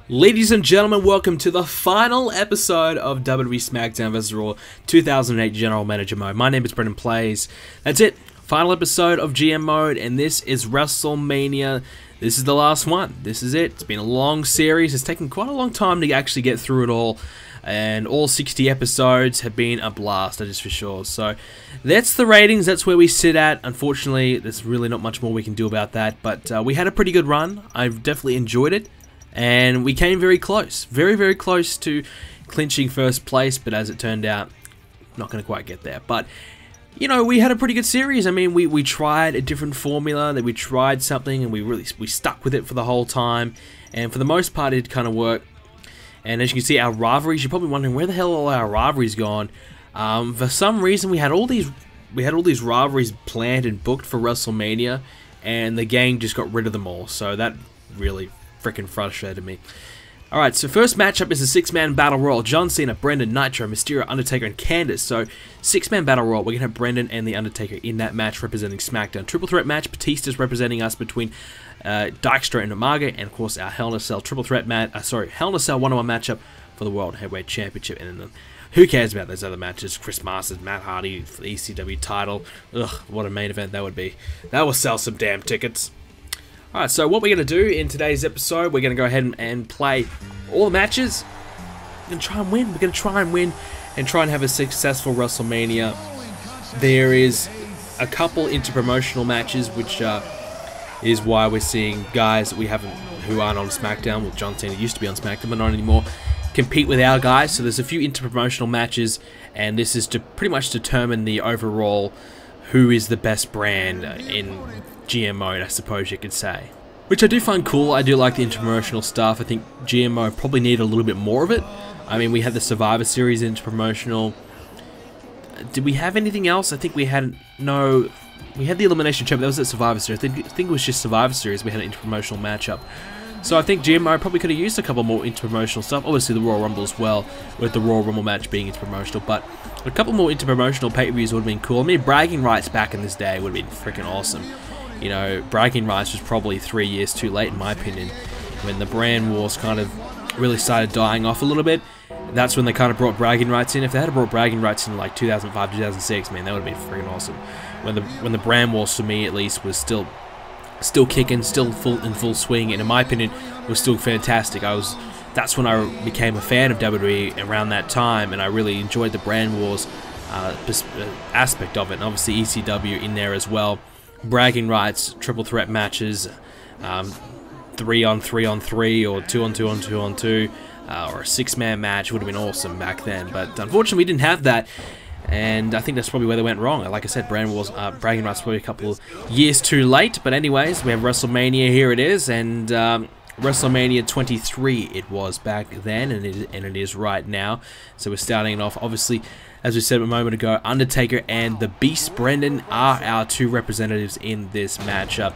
Ladies and gentlemen, welcome to the final episode of WWE Smackdown vs. Raw 2008 General Manager Mode. My name is BrendenPlayz. That's it. Final episode of GM Mode, and this is Wrestlemania. This is the last one. This is it. It's been a long series. It's taken quite a long time to actually get through it all, and all 60 episodes have been a blast, that is for sure. So that's the ratings. That's where we sit at. Unfortunately, there's really not much more we can do about that, but we had a pretty good run. I've definitely enjoyed it. And we came very close, very close to clinching first place, but as it turned out, not going to quite get there. But, you know, we had a pretty good series. I mean, we tried a different formula, that we tried something, and we stuck with it for the whole time. And for the most part, it kind of worked. And as you can see, our rivalries, you're probably wondering, where the hell are all our rivalries gone? For some reason, we had all these rivalries planned and booked for WrestleMania, and the gang just got rid of them all. So that really freaking frustrated me. Alright, so first matchup is a six-man battle royal. John Cena, Brendan, Nitro, Mysterio, Undertaker, and Candice. So, six-man battle royal. We're going to have Brendan and the Undertaker in that match representing SmackDown. Triple threat match. Batista's representing us between Dykstra and Umaga, and of course our Hell in a Cell triple threat match. Hell in a Cell 1-on-1 matchup for the World Heavyweight Championship. And then who cares about those other matches? Chris Masters, Matt Hardy for the ECW title. Ugh, what a main event that would be. That will sell some damn tickets. Alright, so what we're going to do in today's episode, we're going to go ahead and play all the matches. We're going to try and win. We're going to try and win and try and have a successful WrestleMania. There is a couple inter-promotional matches, which is why we're seeing guys that we haven't, who aren't on SmackDown. Well, John Cena used to be on SmackDown, but not anymore, compete with our guys. So there's a few inter-promotional matches, and this is to pretty much determine the overall who is the best brand in GM mode, I suppose you could say. Which I do find cool. I do like the interpromotional stuff. I think GM mode probably need a little bit more of it. I mean, we had the Survivor Series interpromotional. Did we have anything else? I think we had we had the Elimination Chamber. That was at Survivor Series. I think it was just Survivor Series. We had an interpromotional matchup. So I think GM mode probably could have used a couple more interpromotional stuff. Obviously the Royal Rumble as well, with the Royal Rumble match being interpromotional. But a couple more interpromotional pay-per-views would have been cool. I mean, bragging rights back in this day would have been freaking awesome. You know, bragging rights was probably 3 years too late, in my opinion, when the brand wars kind of really started dying off a little bit. That's when they kind of brought bragging rights in. If they had brought bragging rights in like 2005, 2006, man, that would have been freaking awesome. When the brand wars, for me at least, was still kicking, still in full swing, and in my opinion, was still fantastic. That's when I became a fan of WWE around that time, and I really enjoyed the brand wars aspect of it, and obviously ECW in there as well. Bragging rights, triple threat matches, 3-on-3-on-3 or 2-on-2-on-2-on-2, or a 6-man match would have been awesome back then. But unfortunately, we didn't have that, and I think that's probably where they went wrong. Like I said, bragging rights probably a couple of years too late. But anyways, we have WrestleMania. Here it is, and WrestleMania 23 it was back then, and it is right now. So we're starting it off, obviously, as we said a moment ago, Undertaker and the Beast Brendan are our two representatives in this matchup.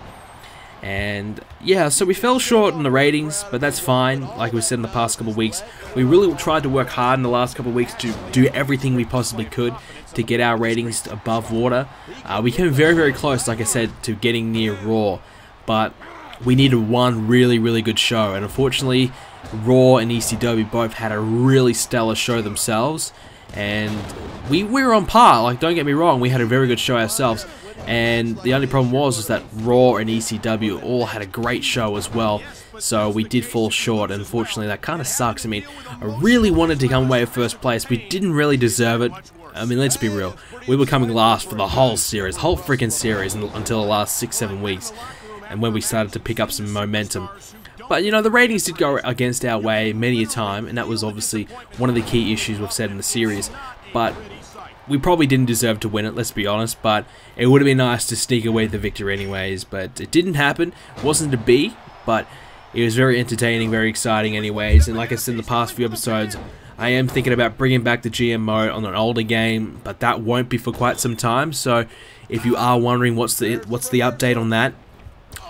And yeah, so we fell short in the ratings, but that's fine. Like we said in the past couple of weeks, we really tried to work hard in the last couple of weeks to do everything we possibly could to get our ratings above water. We came very close, like I said, to getting near Raw, but we needed one really good show, and unfortunately Raw and ECW both had a really stellar show themselves, and we were on par. Like, don't get me wrong, we had a very good show ourselves, and the only problem was that Raw and ECW all had a great show as well, so we did fall short. Unfortunately, that kind of sucks. I mean, I really wanted to come away with first place. We didn't really deserve it. I mean, let's be real, we were coming last for the whole series, whole freaking series, until the last 6-7 weeks, and when we started to pick up some momentum. But, you know, the ratings did go against our way many a time, and that was obviously one of the key issues we've said in the series. But we probably didn't deserve to win it, let's be honest, but it would have been nice to sneak away the victory anyways. But it didn't happen. It wasn't to be, but it was very entertaining, very exciting anyways. And like I said in the past few episodes, I am thinking about bringing back the GM mode on an older game, but that won't be for quite some time. So if you are wondering what's the update on that,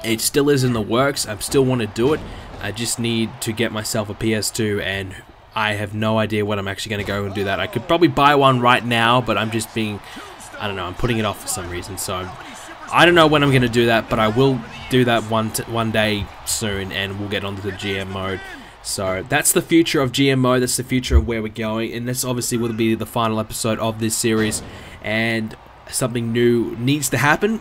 it still is in the works. I still want to do it. I just need to get myself a PS2, and I have no idea when I'm actually going to go and do that. I could probably buy one right now, but I'm just being, I don't know, I'm putting it off for some reason. So I don't know when I'm going to do that, but I will do that one day soon, and we'll get onto the GM mode. So that's the future of GMO, that's the future of where we're going, and this obviously will be the final episode of this series, and something new needs to happen.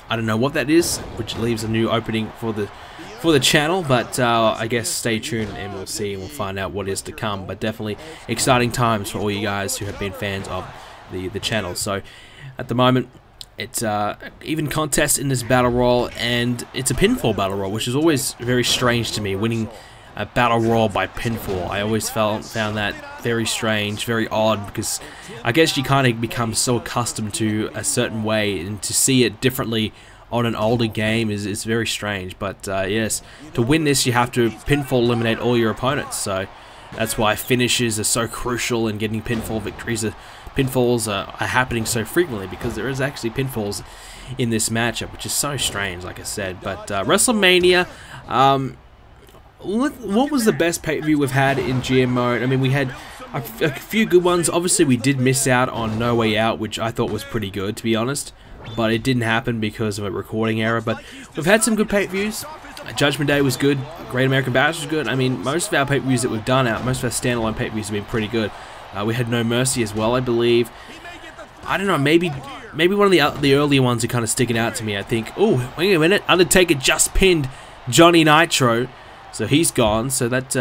I don't know what that is, which leaves a new opening for the channel, but I guess stay tuned and we'll see and we'll find out what is to come. But definitely exciting times for all you guys who have been fans of the channel. So at the moment, it's even contest in this battle royal, and it's a pinfall battle royal, which is always very strange to me, winning a battle royal by pinfall. I always found that very strange, very odd, because I guess you kind of become so accustomed to a certain way, and to see it differently on an older game is very strange. But yes, to win this you have to pinfall eliminate all your opponents, so that's why finishes are so crucial, and getting pinfall victories. Pinfalls are happening so frequently because there is actually pinfalls in this matchup, which is so strange, like I said. But Wrestlemania, what was the best pay-per-view we've had in GM mode? I mean, we had a few good ones. Obviously, we did miss out on No Way Out, which I thought was pretty good, to be honest. But it didn't happen because of a recording error. But we've had some good pay-per-views. Judgment Day was good. Great American Bash was good. I mean, most of our pay-per-views that we've done, most of our standalone pay-per-views have been pretty good. We had No Mercy as well, I believe. I don't know, maybe one of the earlier ones are kind of sticking out to me. I think, oh, wait a minute, Undertaker just pinned Johnny Nitro. So he's gone, so that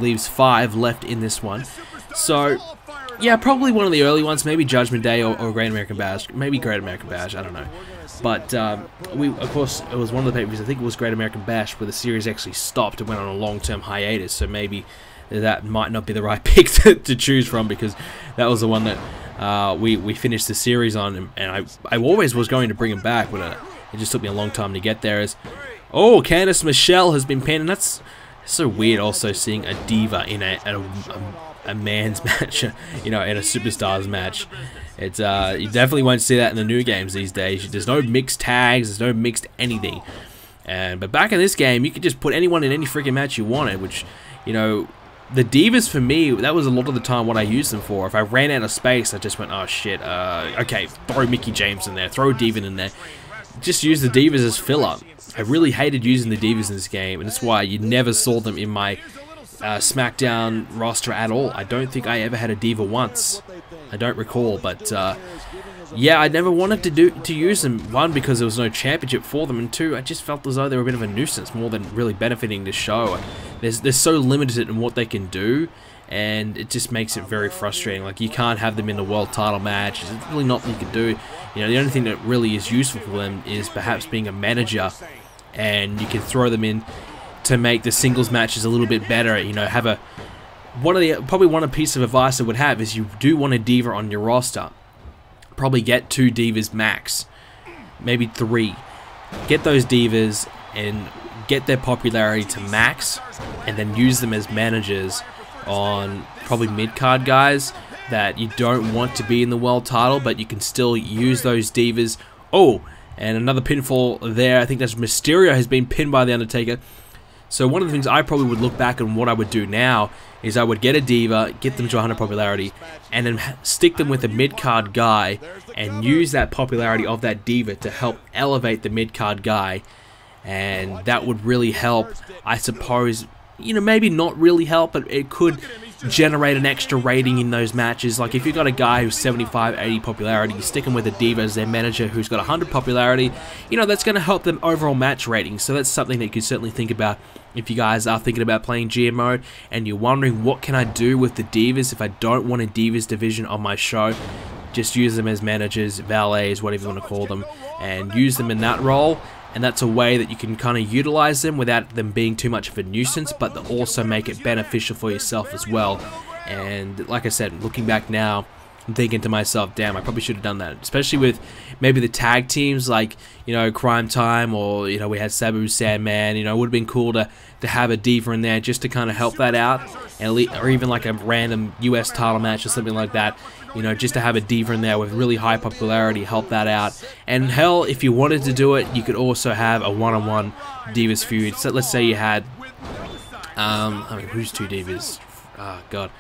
leaves 5 left in this one. So, yeah, probably one of the early ones, maybe Judgment Day or Great American Bash. Maybe Great American Bash, I don't know. But, of course, it was one of the pay-per-views, I think it was Great American Bash, where the series actually stopped and went on a long-term hiatus, so maybe that might not be the right pick to choose from, because that was the one that we finished the series on, and I always was going to bring him back, but it just took me a long time to get there. Oh, Candice Michelle has been pinned, and that's so weird also seeing a Diva in a man's match, you know, in a Superstars match. It's you definitely won't see that in the new games these days. There's no mixed tags, there's no mixed anything. But back in this game, you could just put anyone in any freaking match you wanted, which, you know, the Divas for me, that was a lot of the time what I used them for. If I ran out of space, I just went, oh shit, okay, throw Mickie James in there, throw Diva in there. Just use the Divas as filler. I really hated using the Divas in this game, and that's why you never saw them in my Smackdown roster at all. I don't think I ever had a Diva once. I don't recall, but yeah, I never wanted to use them. One, because there was no championship for them, and two, I just felt as though they were a bit of a nuisance more than really benefiting the show. They're so limited in what they can do, and it just makes it very frustrating. Like, you can't have them in the world title match. There's really not what you can do. You know, the only thing that really is useful for them is perhaps being a manager, and you can throw them in to make the singles matches a little bit better. You know, have probably one piece of advice I would have is, you do want a Diva on your roster, probably get 2 Divas max, maybe 3. Get those Divas and get their popularity to max, and then use them as managers on probably mid-card guys that you don't want to be in the world title, but you can still use those Divas. Oh, and another pinfall there. I think that's Mysterio has been pinned by The Undertaker. So one of the things I probably would look back and what I would do now is I would get a Diva, get them to 100 popularity, and then stick them with a mid-card guy and use that popularity of that Diva to help elevate the mid-card guy. And that would really help, I suppose. You know, maybe not really help, but it could generate an extra rating in those matches. Like, if you've got a guy who's 75, 80 popularity, you stick him with a Diva as their manager who's got 100 popularity, you know, that's going to help them overall match ratings. So that's something that you could certainly think about if you guys are thinking about playing GM mode and you're wondering, what can I do with the Divas if I don't want a Divas division on my show? Just use them as managers, valets, whatever you want to call them, and use them in that role. And that's a way that you can kind of utilize them without them being too much of a nuisance, but also make it beneficial for yourself as well. And like I said, looking back now, I'm thinking to myself, damn, I probably should have done that. Especially with maybe the tag teams, like, you know, Crime Time, or, you know, we had Sabu Sandman. You know, it would have been cool to have a Diva in there just to kind of help that out. Or even like a random US title match or something like that. You know, just to have a Diva in there with really high popularity, help that out. And hell, if you wanted to do it, you could also have a one-on-one Divas feud. So let's say you had, I mean, who's 2 Divas? Oh, God.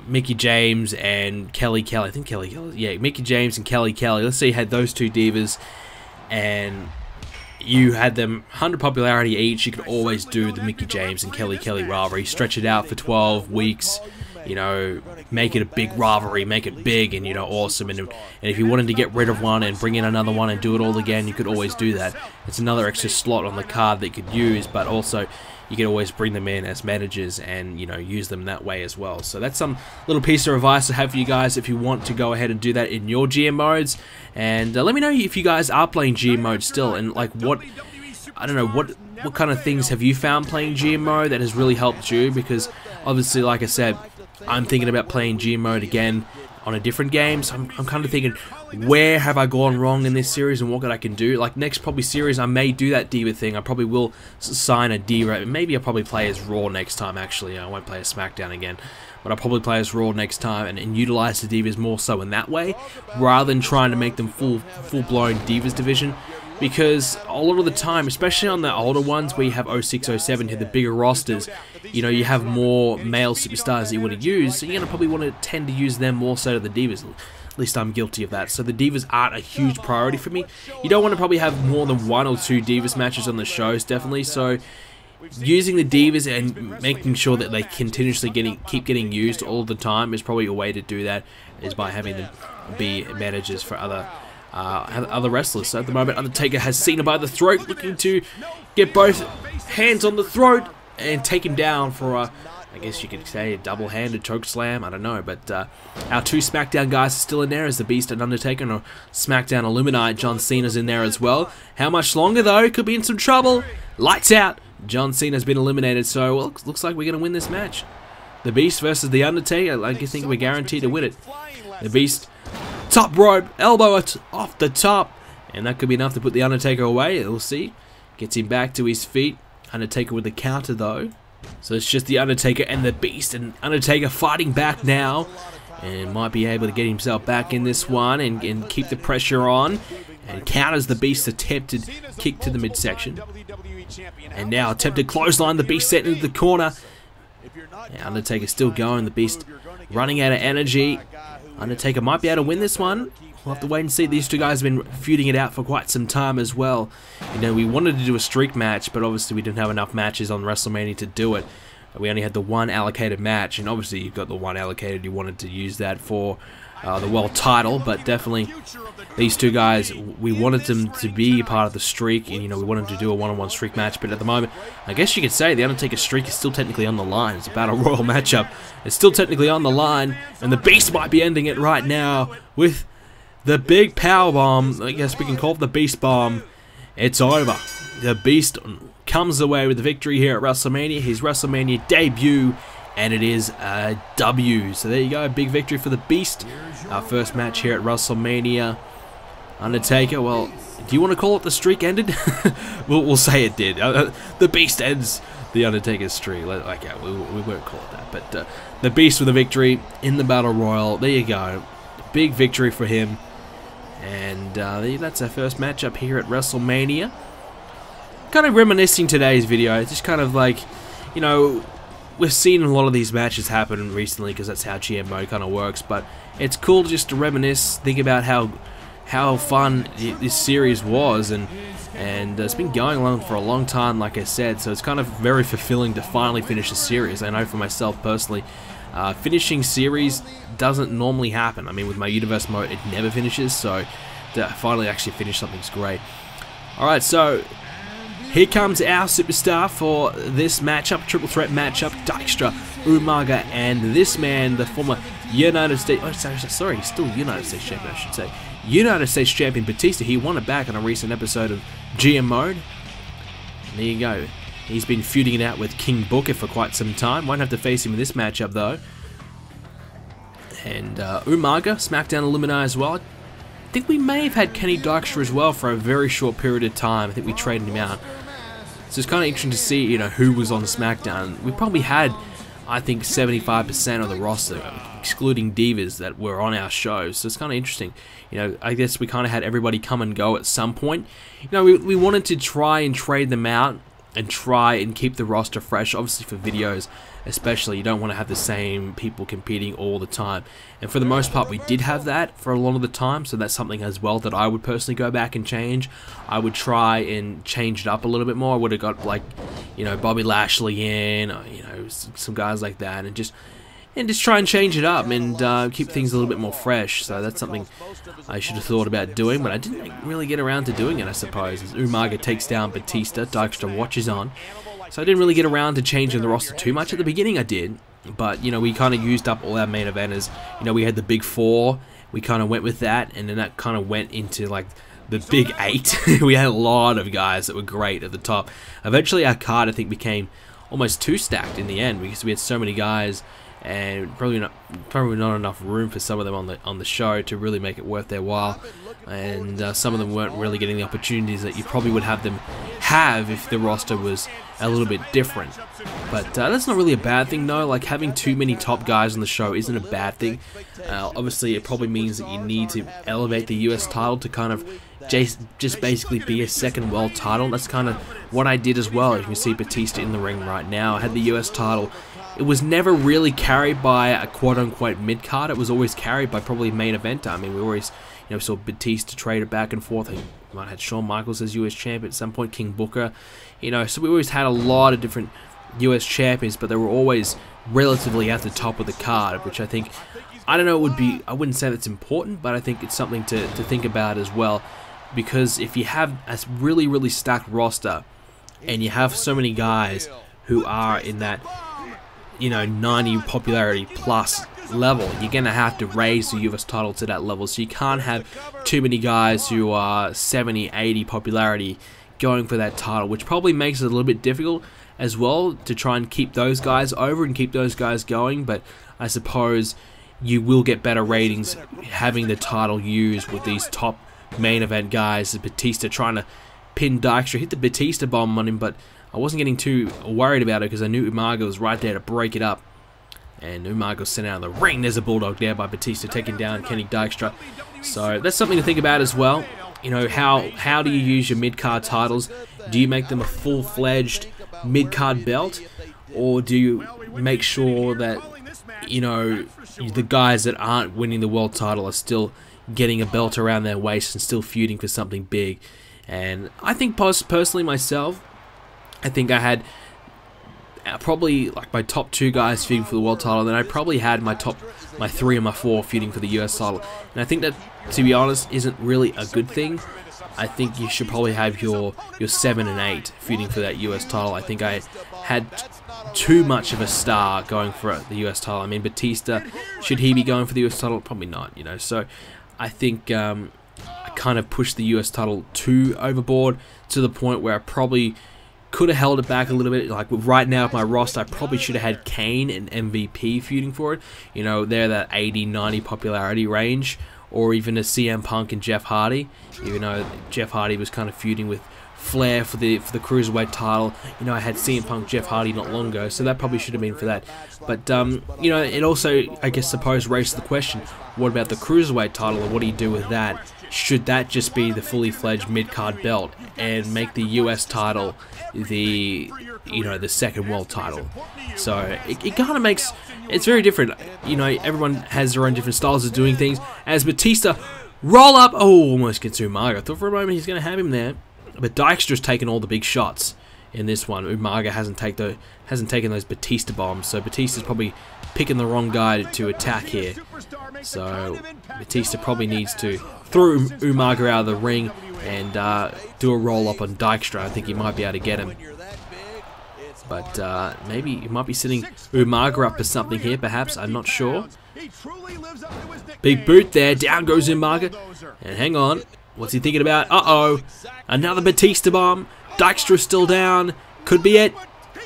Mickie James and Kelly Kelly. I think Kelly Kelly. Yeah, Mickie James and Kelly Kelly. Let's say you had those 2 Divas, and you had them 100 popularity each. You could always do the Mickie James and Kelly Kelly rivalry, stretch it out for 12 weeks, you know, make it a big rivalry, make it big and, you know, awesome. And if you wanted to get rid of one and bring in another one and do it all again, you could always do that. It's another extra slot on the card that you could use, but also you can always bring them in as managers and, you know, use them that way as well. So that's some little piece of advice I have for you guys if you want to go ahead and do that in your GM modes. And let me know if you guys are playing GM mode still, and like what, I don't know, what kind of things have you found playing GM mode that has really helped you? Because obviously, like I said, I'm thinking about playing GM mode again on a different game, so I'm kind of thinking, where have I gone wrong in this series and what I can do? Like next probably series I may do that Diva thing. I probably will sign a Diva. Maybe I'll probably play as Raw next time actually. I won't play as Smackdown again. But I'll probably play as Raw next time and utilize the Divas more so in that way, rather than trying to make them full-blown Divas division. Because a lot of the time, especially on the older ones where you have 06, 07 to the bigger rosters, you know, you have more male superstars that you want to use, so you're going to probably want to tend to use them more so to the Divas. At least I'm guilty of that. So the Divas aren't a huge priority for me. You don't want to probably have more than 1 or 2 Divas matches on the shows, definitely. So using the Divas and making sure that they continuously keep getting used all the time is probably a way to do that, is by having them be managers for other wrestlers. So at the moment, Undertaker has Cena by the throat, looking to get both hands on the throat and take him down for a, I guess you could say, a double-handed choke slam. I don't know, but our 2 SmackDown guys are still in there, as the Beast and Undertaker, and SmackDown Illuminati, John Cena's in there as well. How much longer though? Could be in some trouble. Lights out. John Cena's been eliminated, so well, looks like we're gonna win this match. The Beast versus the Undertaker. I think we're guaranteed to win it. The Beast, top rope, elbow it off the top, and that could be enough to put the Undertaker away. We'll see. Gets him back to his feet. Undertaker with the counter though. So it's just the Undertaker and the Beast, and Undertaker fighting back now, and might be able to get himself back in this one and keep the pressure on, and counters the Beast's attempted kick to the midsection. And now attempted clothesline, the Beast set into the corner. Yeah, Undertaker still going, the Beast running out of energy. Undertaker might be able to win this one. We'll have to wait and see. These 2 guys have been feuding it out for quite some time as well. You know, we wanted to do a streak match, but obviously we didn't have enough matches on WrestleMania to do it. We only had the 1 allocated match, and obviously you've got the 1 allocated. You wanted to use that for the world title, but definitely these 2 guys, we wanted them to be part of the streak, and you know, we wanted to do a one-on-one streak match. But at the moment, I guess you could say the Undertaker streak is still technically on the line. It's a battle royal matchup. It's still technically on the line, and the Beast might be ending it right now with the big power bomb. I guess we can call it the Beast bomb. It's over. The Beast comes away with the victory here at WrestleMania. His WrestleMania debut, and it is a W. So there you go, big victory for the Beast. Our first match here at WrestleMania. Undertaker, well, do you want to call it the streak ended? we'll say it did. The Beast ends the Undertaker's streak. Okay, we won't call it that. But the Beast with a victory in the Battle Royal. There you go. Big victory for him. And that's our first matchup here at WrestleMania. Kind of reminiscing today's video. Just kind of like, you know, we've seen a lot of these matches happen recently because that's how GM mode kind of works. But it's cool just to reminisce, think about how fun this series was, and it's been going on for a long time, like I said. So it's kind of very fulfilling to finally finish a series. I know for myself personally, finishing series doesn't normally happen. I mean, with my universe mode, it never finishes. So to finally actually finish something's great. All right, so here comes our superstar for this matchup, triple threat matchup, Dijkstra, Umaga, and this man, the former United States, sorry, still United States champion, I should say, United States champion Batista. He won it back on a recent episode of GM mode. And there you go. He's been feuding it out with King Booker for quite some time. Won't have to face him in this matchup though. And Umaga, SmackDown Illuminati as well. I think we may have had Kenny Dijkstra as well for a very short period of time. I think we traded him out. So it's kind of interesting to see, you know, who was on SmackDown. We probably had, I think, 75% of the roster, excluding Divas, that were on our shows. So it's kind of interesting. You know, I guess we kind of had everybody come and go at some point. You know, we wanted to try and trade them out and try and keep the roster fresh. Obviously for videos especially, you don't want to have the same people competing all the time, and for the most part we did have that for a lot of the time, so that's something as well that I would personally go back and change. I would try and change it up a little bit more. I would have got, like, you know, Bobby Lashley in, or, you know, some guys like that, and just try and change it up and keep things a little bit more fresh. So that's something I should have thought about doing, but I didn't really get around to doing it, I suppose. As Umaga takes down Batista, Dykstra watches on. So I didn't really get around to changing the roster too much. At the beginning I did, but, you know, we kind of used up all our main eventers. You know, we had the big four, we kind of went with that, and then that kind of went into, like, the big eight. We had a lot of guys that were great at the top. Eventually our card, I think, became almost too stacked in the end, because we had so many guys, and probably not enough room for some of them on the show to really make it worth their while, and some of them weren't really getting the opportunities that you probably would have them have if the roster was a little bit different. But that's not really a bad thing, though. Like, having too many top guys on the show isn't a bad thing. Obviously it probably means that you need to elevate the US title to kind of just basically be a second world title. That's kind of what I did as well. You can see Batista in the ring right now. I had the US title. It was never really carried by a quote-unquote mid-card. It was always carried by probably main eventer. I mean, we always, you know, saw Batista trade it back and forth. We might have had Shawn Michaels as US champ at some point, King Booker. You know, so we always had a lot of different US champions, but they were always relatively at the top of the card, which I think, I don't know, I wouldn't say that's important, but I think it's something to think about as well. Because if you have a really, really stacked roster, and you have so many guys who are in that, you know, 90 popularity plus level, you're going to have to raise the US title to that level. So you can't have too many guys who are 70, 80 popularity going for that title, which probably makes it a little bit difficult as well to try and keep those guys over and keep those guys going. But I suppose you will get better ratings having the title used with these top main event guys. Batista trying to pin Dykstra, hit the Batista bomb on him, but I wasn't getting too worried about it because I knew Umaga was right there to break it up. And Umaga was sent out of the ring. There's a bulldog there by Batista taking down Kenny Dykstra. So that's something to think about as well. You know, how do you use your mid-card titles? Do you make them a full-fledged mid-card belt? Or do you make sure that, you know, the guys that aren't winning the world title are still getting a belt around their waist and still feuding for something big? And I think personally myself, I think I had probably like my top 2 guys feuding for the world title, and then I probably had my 3 and my 4 feuding for the US title. And I think that, to be honest, isn't really a good thing. I think you should probably have your 7 and 8 feuding for that US title. I think I had too much of a star going for the US title. I mean, Batista, should he be going for the US title? Probably not, you know. So I think I kind of pushed the US title too overboard, to the point where I probably could have held it back a little bit. Like right now with my roster, I probably should have had Kane and MVP feuding for it. You know, they're that 80-90 popularity range, or even a CM Punk and Jeff Hardy. Even though Jeff Hardy was kind of feuding with Flair for the Cruiserweight title. You know, I had CM Punk, Jeff Hardy not long ago, so that probably should have been for that. But, you know, it also, I guess, raises the question, what about the Cruiserweight title, or what do you do with that? Should that just be the fully fledged mid-card belt and make the US title the, you know, the second world title? So it kind of makes, it's very different. You know, everyone has their own different styles of doing things. As Batista roll up, oh, almost gets Umaga. I thought for a moment he's going to have him there, but Dykstra's taken all the big shots in this one. Umaga hasn't taken those Batista bombs, so Batista's probably picking the wrong guy to attack here. So Batista probably needs to throw Umaga out of the ring and do a roll up on Dykstra. I think he might be able to get him. But maybe he might be sitting Umaga up for something here, perhaps. I'm not sure. Big boot there. Down goes Umaga. And hang on. What's he thinking about? Uh-oh. Another Batista bomb. Dykstra still down. Could be it.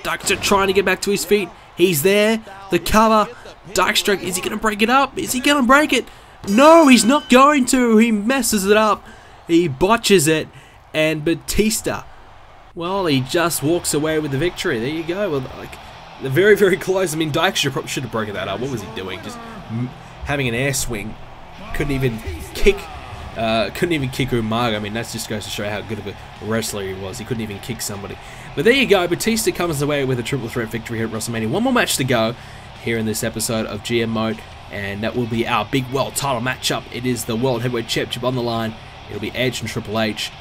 Dykstra trying to get back to his feet. He's there. The cover. Dykstra, is he going to break it up? Is he going to break it? No, he's not going to. He messes it up. He botches it. And Batista, well, he just walks away with the victory. There you go. Well, like, they're very, very close. I mean, Dykstra probably should have broken that up. What was he doing? Just having an air swing. Couldn't even kick Umaga. I mean, that just goes to show how good of a wrestler he was. He couldn't even kick somebody. But there you go, Batista comes away with a triple threat victory here at WrestleMania. One more match to go here in this episode of GM Mode, and that will be our big world title matchup. It is the World Heavyweight Championship on the line. It'll be Edge and Triple H,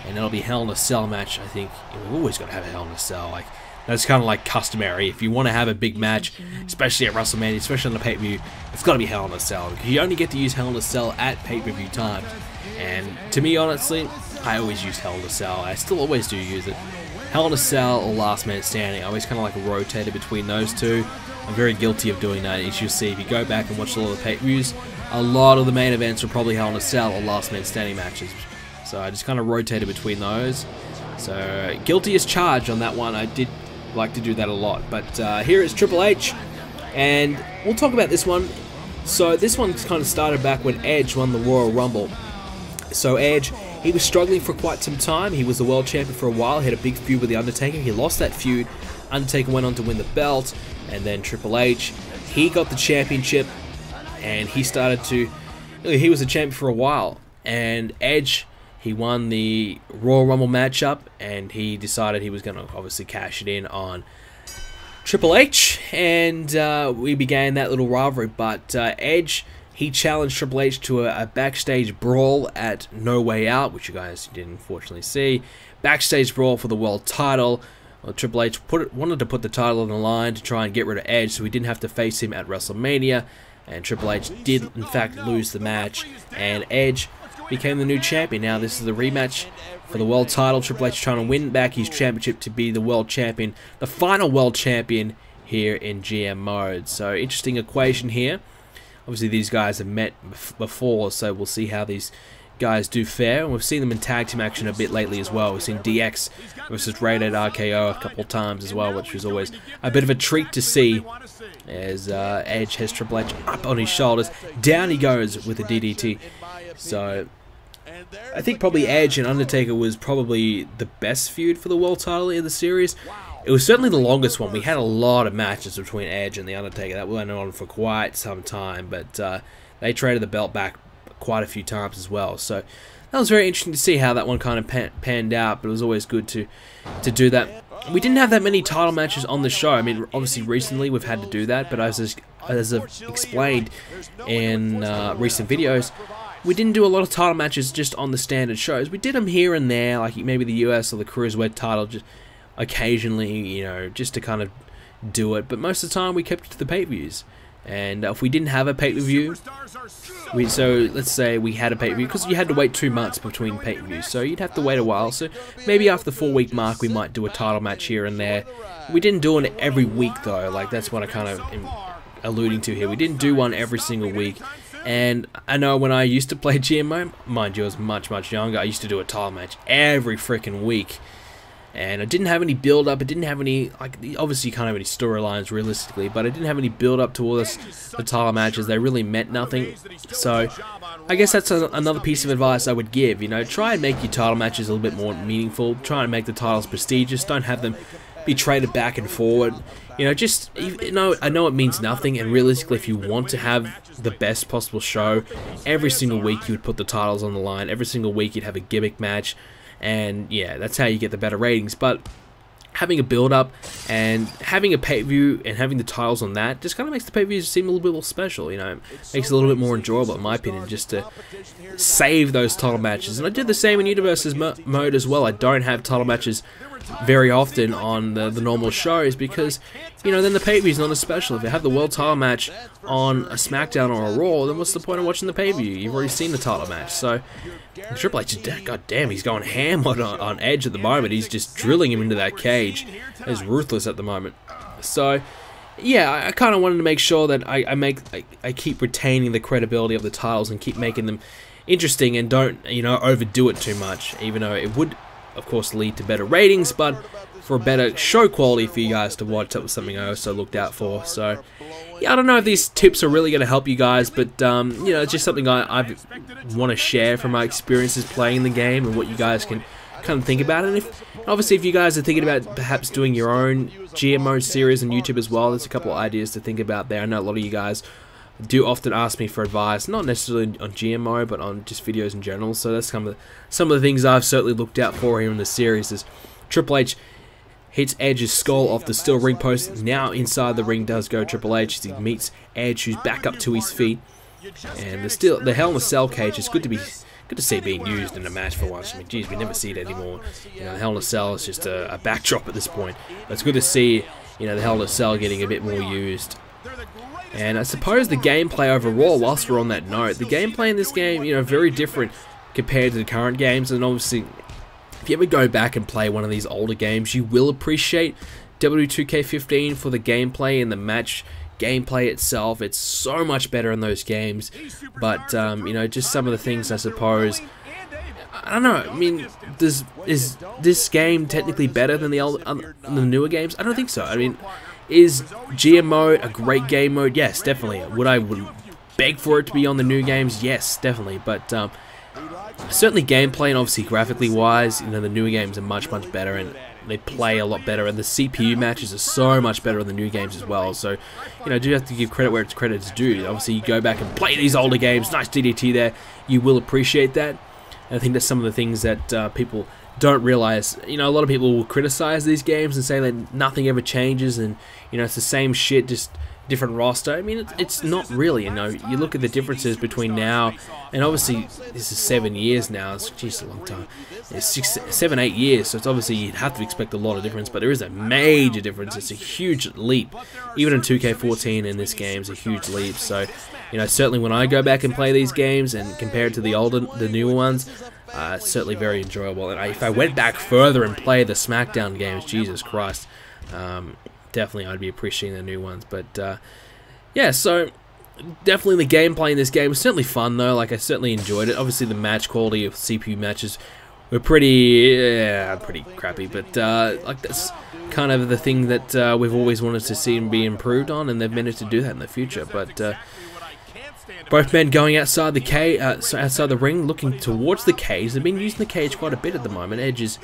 and it'll be Hell in a Cell match. I think we've always got to have a Hell in a Cell. Like, that's kind of like customary. If you want to have a big match, especially at WrestleMania, especially on the pay-per-view, it's got to be Hell in a Cell. You only get to use Hell in a Cell at pay-per-view times. And to me, honestly, I always use Hell in a Cell. I still always do use it. Hell in a Cell or Last Man Standing. I always kind of like rotated between those two. I'm very guilty of doing that. As you'll see, if you go back and watch a lot of the pay-per-views, a lot of the main events are probably Hell in a Cell or Last Man Standing matches. So I just kind of rotated between those. So guilty as charged on that one. I did like to do that a lot. But here is Triple H, and we'll talk about this one. So this one kind of started back when Edge won the Royal Rumble. So Edge, he was struggling for quite some time. He was the world champion for a while. He had a big feud with The Undertaker. He lost that feud. Undertaker went on to win the belt, and then Triple H, he got the championship, and he started to, he was a champion for a while. And Edge, he won the Royal Rumble matchup, and he decided he was going to obviously cash it in on Triple H, and we began that little rivalry. But Edge, he challenged Triple H to a backstage brawl at No Way Out, which you guys didn't unfortunately see. Backstage brawl for the world title. Well, Triple H wanted to put the title on the line to try and get rid of Edge, so he didn't have to face him at WrestleMania. And Triple H did, in fact, lose the match, and Edge became the new champion. Now this is the rematch for the world title. Triple H trying to win back his championship to be the world champion, the final world champion here in GM mode. So interesting equation here. Obviously these guys have met before, so we'll see how these guys do fare. And we've seen them in tag team action a bit lately as well. We've seen DX versus Rated RKO a couple of times as well, which was always a bit of a treat to see, as Edge has Triple H up on his shoulders. Down he goes with a DDT. So I think probably Edge and Undertaker was probably the best feud for the world title in the series. It was certainly the longest one. We had a lot of matches between Edge and the Undertaker. That went on for quite some time, but they traded the belt back quite a few times as well. So that was very interesting to see how that one kind of panned out, but it was always good to do that. We didn't have that many title matches on the show. I mean, obviously recently we've had to do that, but as I've explained in recent videos, we didn't do a lot of title matches just on the standard shows. We did them here and there, like maybe the US or the Cruiserweight title, just occasionally, you know, just to kind of do it. But most of the time we kept it to the pay-per-views. And if we didn't have a pay-per-view, so let's say we had a pay-per-view, because you had to wait 2 months between pay-per-views, so you'd have to wait a while. So maybe after the 4-week mark we might do a title match here and there. We didn't do it every week though, like that's what I kind of am alluding to here. We didn't do one every single week. And I know when I used to play GMO, mind you, I was much younger, I used to do a title match every freaking week. And I didn't have any build-up, I didn't have any, like, obviously you can't have any storylines realistically, but I didn't have any build-up to all the title matches. They really meant nothing. So I guess that's another piece of advice I would give, you know, try and make your title matches a little bit more meaningful, try and make the titles prestigious, don't have them be traded back and forward. You know, just, you know, I know it means nothing, and realistically, if you want to have the best possible show, every single week you would put the titles on the line, every single week you'd have a gimmick match, and yeah, that's how you get the better ratings. But having a build-up and having a pay-per-view and having the titles on that just kind of makes the pay-per-view seem a little bit more special, you know, makes it a little bit more enjoyable, in my opinion, just to save those title matches. And I did the same in Universe's mode as well. I don't have title matches very often on the normal shows because, you know, then the pay-per-view is not as special. If you have the world title match on a Smackdown or a Raw, then what's the point of watching the pay-per-view? You've already seen the title match. So Triple H, god damn, he's going ham on Edge at the moment. He's just drilling him into that cage. He's ruthless at the moment. So yeah, I kind of wanted to make sure that I keep retaining the credibility of the titles and keep making them interesting and don't, you know, overdo it too much, even though it would of course lead to better ratings, but for a better show quality for you guys to watch, that was something I also looked out for. So yeah, I don't know if these tips are really going to help you guys, but you know, it's just something I want to share from my experiences playing the game and what you guys can kind of think about it. And obviously if you guys are thinking about perhaps doing your own GMO series on YouTube as well, there's a couple of ideas to think about there. I know a lot of you guys do often ask me for advice, not necessarily on GMO, but on just videos in general. So that's some of the things I've certainly looked out for here in the series. Is Triple H, hits Edge's skull off the steel ring post. Now inside the ring does go Triple H as he meets Edge, who's back up to his feet. And the Hell in a Cell cage is good to see it being used in a match for once. I mean, geez, we never see it anymore. You know, the Hell in a Cell is just a backdrop at this point. But it's good to see, you know, the Hell in a Cell getting a bit more used. And I suppose the gameplay overall, whilst we're on that note, the gameplay in this game, you know, very different compared to the current games. And obviously, if you ever go back and play one of these older games, you will appreciate W2K15 for the gameplay and the match gameplay itself. It's so much better in those games, but you know, just some of the things, I suppose, I don't know. I mean, is this game technically better than the newer games? I don't think so. I mean, is GM mode a great game mode? Yes, definitely. Would I beg for it to be on the new games? Yes, definitely. But certainly gameplay and obviously graphically wise, you know, the newer games are much better and they play a lot better, and the CPU matches are so much better in the new games as well. So, you know, I do have to give credit where it's credit is due. Obviously, you go back and play these older games, nice DDT there, you will appreciate that. And I think that's some of the things that people don't realize. You know, a lot of people will criticize these games and say that nothing ever changes and, you know, it's the same shit, just different roster. I mean, it's not really, you know. You look at the differences between now and obviously this is 7 years now. It's just a long time. It's 7, 8 years, so it's obviously you'd have to expect a lot of difference, but there is a major difference. It's a huge leap. Even in 2K14 in this game is a huge leap. So, you know, certainly when I go back and play these games and compare it to the newer ones, it's certainly very enjoyable. And if I went back further and play the Smackdown games, Jesus Christ, definitely I'd be appreciating the new ones. But yeah, so definitely the gameplay in this game was certainly fun though. Like, I certainly enjoyed it. Obviously the match quality of CPU matches were pretty crappy, but like, that's kind of the thing that we've always wanted to see and be improved on, and they've managed to do that in the future. But both men going outside the cage, outside the ring, looking towards the cage. They've been using the cage quite a bit at the moment. Edge is,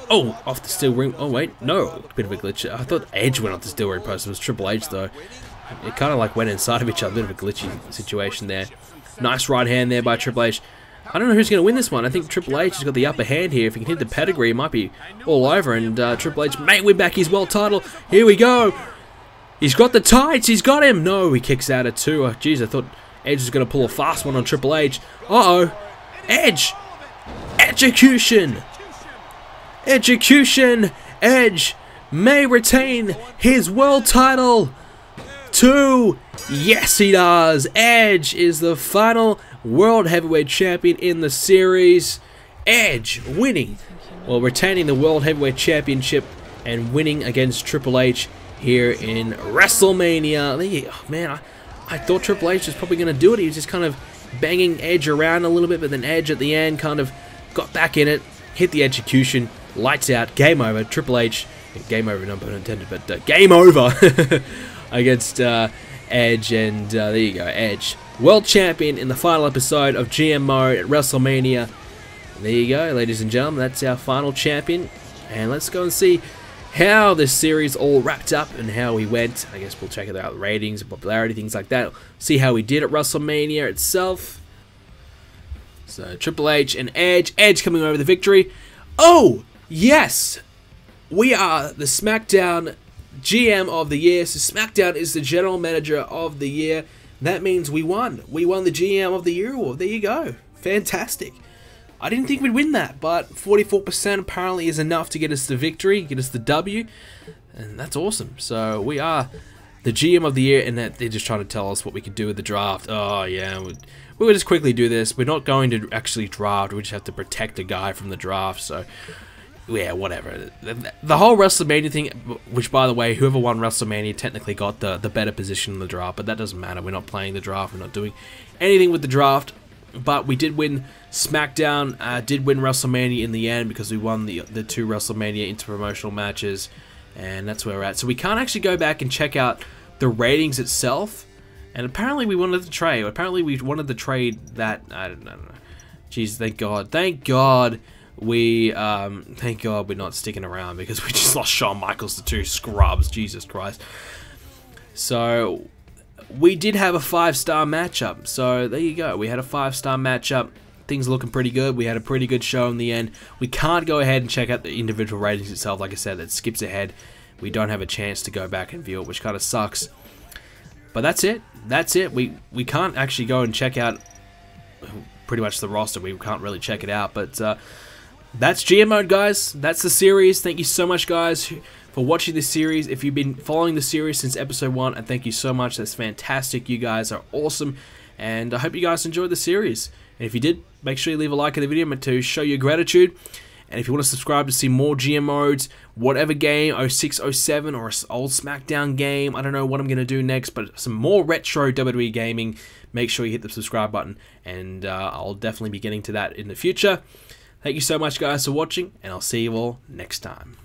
oh, off the steel ring. Oh wait, no, bit of a glitch. I thought Edge went off the steel ring post. It was Triple H though. It kind of like went inside of each other. Bit of a glitchy situation there. Nice right hand there by Triple H. I don't know who's going to win this one. I think Triple H has got the upper hand here. If he can hit the pedigree, it might be all over. And Triple H may win back his world title. Here we go. He's got the tights. He's got him. No, he kicks out at 2. Oh, jeez, I thought Edge was going to pull a fast one on Triple H. Uh-oh. Edge. Execution. Execution. Edge may retain his world title. 2. Yes, he does. Edge is the final World Heavyweight Champion in the series. Edge winning, well, retaining the World Heavyweight Championship and winning against Triple H here in Wrestlemania. Oh, man, I thought Triple H was probably going to do it. He was just kind of banging Edge around a little bit, but then Edge at the end kind of got back in it, hit the execution, lights out, game over. Triple H, game over, no pun intended, but game over against Edge, and there you go, Edge, World Champion in the final episode of GM Mode at Wrestlemania. And there you go, ladies and gentlemen, that's our final champion, and let's go and see how this series all wrapped up and how we went. I guess we'll check it out, ratings and popularity, things like that, see how we did at Wrestlemania itself. So Triple H and Edge coming over the victory. Oh, yes, we are the SmackDown GM of the year. So SmackDown is the general manager of the year. That means we won. We won the GM of the year award. There you go. Fantastic. I didn't think we'd win that, but 44% apparently is enough to get us the victory, get us the W, and that's awesome. So we are the GM of the year, and that they're just trying to tell us what we could do with the draft. Oh yeah, we will just quickly do this. We're not going to actually draft. We just have to protect a guy from the draft. So yeah, whatever. The whole Wrestlemania thing, which by the way, whoever won Wrestlemania technically got the better position in the draft, but that doesn't matter. We're not playing the draft. We're not doing anything with the draft. But we did win SmackDown, did win WrestleMania in the end because we won the 2 WrestleMania interpromotional matches, and that's where we're at. So we can't actually go back and check out the ratings itself, and apparently we wanted to trade. Apparently we wanted to trade that, I don't know. Jeez, thank God. Thank God we're not sticking around because we just lost Shawn Michaels to 2 scrubs. Jesus Christ. So we did have a 5-star matchup, so there you go. We had a 5-star matchup things are looking pretty good. We had a pretty good show in the end. We can't go ahead and check out the individual ratings itself. Like I said, it skips ahead. We don't have a chance to go back and view it, which kind of sucks. But that's it. That's it. We can't actually go and check out pretty much the roster. We can't really check it out. But that's GM mode, guys. That's the series. Thank you so much, guys, for watching this series. If you've been following the series since episode 1, and thank you so much. That's fantastic. You guys are awesome. And I hope you guys enjoyed the series. And if you did, make sure you leave a like in the video to show your gratitude. And if you want to subscribe to see more GM modes, whatever game, 06, 07, or an old Smackdown game, I don't know what I'm going to do next, but some more retro WWE gaming, make sure you hit the subscribe button, and I'll definitely be getting to that in the future. Thank you so much, guys, for watching, and I'll see you all next time.